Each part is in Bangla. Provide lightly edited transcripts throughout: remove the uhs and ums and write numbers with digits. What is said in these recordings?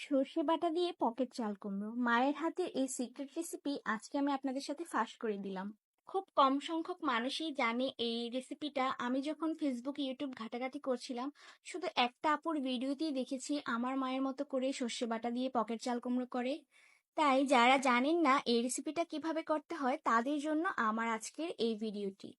সর্ষে বাটা দিয়ে পকেট চাল কুমড়ো মায়ের হাতের এই সিক্রেট রেসিপি আজকে আমি আপনাদের সাথে ফাঁস করে দিলাম। খুব কম সংখ্যক মানুষই জানে এই রেসিপিটা। আমি যখন ফেসবুক ইউটিউব ঘাটাঘাটি করছিলাম, শুধু একটা আপুর ভিডিওতেই দেখেছি আমার মায়ের মতো করে সর্ষে বাটা দিয়ে পকেট চাল কুমড়ো করে। তাই যারা জানেন না এই রেসিপিটা কিভাবে করতে হয় তাদের জন্য আমার আজকের এই ভিডিওটি।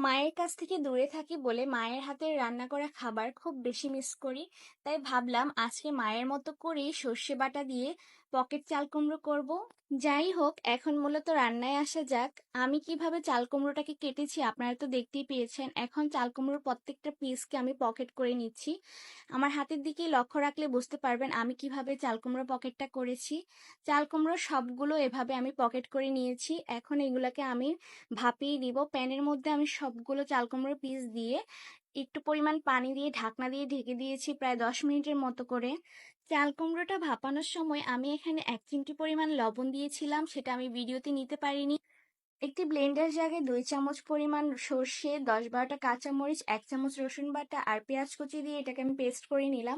মায়ের কাছ থেকে দূরে থাকি বলে মায়ের হাতের রান্না করা খাবার খুব বেশি মিস করি। তাই ভাবলাম আজকে মায়ের মতো করেই সর্ষে বাটা দিয়ে পকেট চাল কুমড়ো করব। যাই হোক, এখন মূলত রান্নায় আসা যাক। আমি কিভাবে চাল কুমড়োটাকে কেটেছি আপনারা তো দেখতেই পেয়েছেন। এখন চাল কুমড়োর প্রত্যেকটা পিসকে আমি পকেট করে নিচ্ছি। আমার হাতের দিকেই লক্ষ্য রাখলে বুঝতে পারবেন আমি কিভাবে চাল কুমড়ো পকেটটা করেছি। চাল কুমড়ো সবগুলো এভাবে আমি পকেট করে নিয়েছি। এখন এগুলাকে আমি ভাপিয়ে দিব। প্যানের মধ্যে আমি সবগুলো চাল কুমড়োর পিস দিয়ে একটু পরিমাণ পানি দিয়ে ঢাকনা দিয়ে ঢেকে দিয়েছি প্রায় 10 মিনিটের মতো করে। চাল কুমড়োটা ভাপানোর সময় আমি এখানে 1 চিমটি পরিমাণ লবণ দিয়েছিলাম, সেটা আমি ভিডিওতে নিতে পারিনি। একটি ব্লেন্ডার জাগে 2 চামচ পরিমাণ সর্ষে, 10-12টা কাঁচামরিচ, 1 চামচ রসুন বাটা আর পেঁয়াজ কুচি দিয়ে এটাকে আমি পেস্ট করে নিলাম।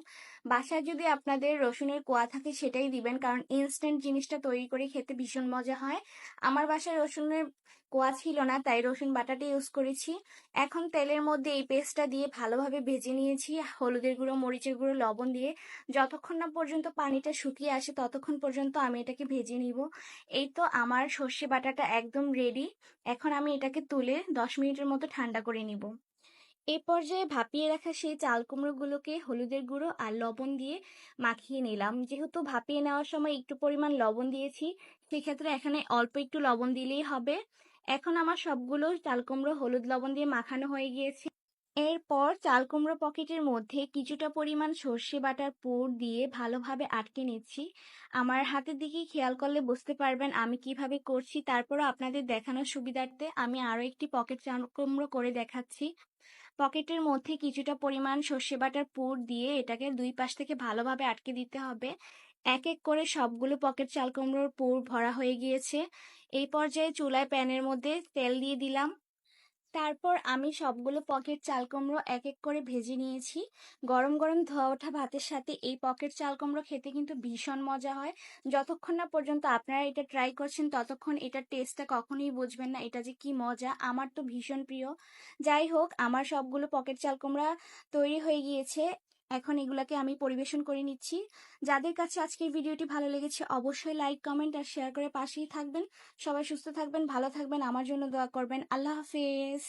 বাসায় যদি আপনাদের রসুনের কোয়া থাকে সেটাই দিবেন, কারণ ইনস্ট্যান্ট জিনিসটা তৈরি করে খেতে ভীষণ মজা হয়। আমার বাসায় রসুনের কোয়া ছিল না, তাই রসুন বাটাটা ইউজ করেছি। এখন তেলের মধ্যে এই পেস্টটা দিয়ে ভালোভাবে ভেজে নিয়েছি, হলুদের গুঁড়ো, মরিচের গুঁড়ো, লবণ দিয়ে। যতক্ষণ না পর্যন্ত পানিটা শুকিয়ে আসে ততক্ষণ পর্যন্ত আমি এটাকে ভেজে নিব। এই তো আমার সর্ষে বাটাটা একদম রেডি। এখন আমি এটাকে তুলে 10 মিনিটের মতো ঠান্ডা করে নিব। এই পর্যায়ে ভাপিয়ে রাখা সেই চাল কুমড়োগুলোকে হলুদের গুঁড়ো আর লবণ দিয়ে মাখিয়ে নিলাম। যেহেতু ভাপিয়ে নেওয়ার সময় একটু পরিমাণ লবণ দিয়েছি, সেক্ষেত্রে এখানে অল্প একটু লবণ দিলেই হবে। এখন আমার সবগুলো চাল কুমড়ো হলুদ লবণ দিয়ে মাখানো হয়ে গিয়েছে। এরপর চাল কুমড়ো পকেটের মধ্যে কিছুটা পরিমাণ সর্ষে বাটার পুর দিয়ে ভালোভাবে আটকে নিচ্ছি। আমার হাতের দিকে খেয়াল করলে বুঝতে পারবেন আমি কিভাবে করছি। তারপরও আপনাদের দেখানোর সুবিধার্থে আমি আরও একটি পকেট চাল কুমড়ো করে দেখাচ্ছি। পকেটের মধ্যে কিছুটা পরিমাণ সর্ষে বাটার পুর দিয়ে এটাকে দুই পাশ থেকে ভালোভাবে আটকে দিতে হবে। এক এক করে সবগুলো পকেট চাল কুমড়োর পুর ভরা হয়ে গিয়েছে। এই পর্যায়ে চুলায় প্যানের মধ্যে তেল দিয়ে দিলাম। তারপর আমি সবগুলো পকেট চাল কুমড়ো এক এক করে ভেজে নিয়েছি। গরম গরম ধোয়া ওঠা ভাতের সাথে এই পকেট চাল কুমড়ো খেতে কিন্তু ভীষণ মজা হয়। যতক্ষণ না পর্যন্ত আপনারা এটা ট্রাই করছেন ততক্ষণ এটার টেস্টটা কখনোই বুঝবেন না এটা যে কি মজা। আমার তো ভীষণ প্রিয়। যাই হোক, আমার সবগুলো পকেট চাল কুমড়া তৈরি হয়ে গিয়েছে। এখন এগুলাকে আমি পরিবেশন করে নিচ্ছি। যাদের কাছে আজকের ভিডিওটি ভালো লেগেছে অবশ্যই লাইক, কমেন্ট আর শেয়ার করে পাশেই থাকবেন। সবাই সুস্থ থাকবেন, ভালো থাকবেন, আমার জন্য দোয়া করবেন। আল্লাহ হাফেজ।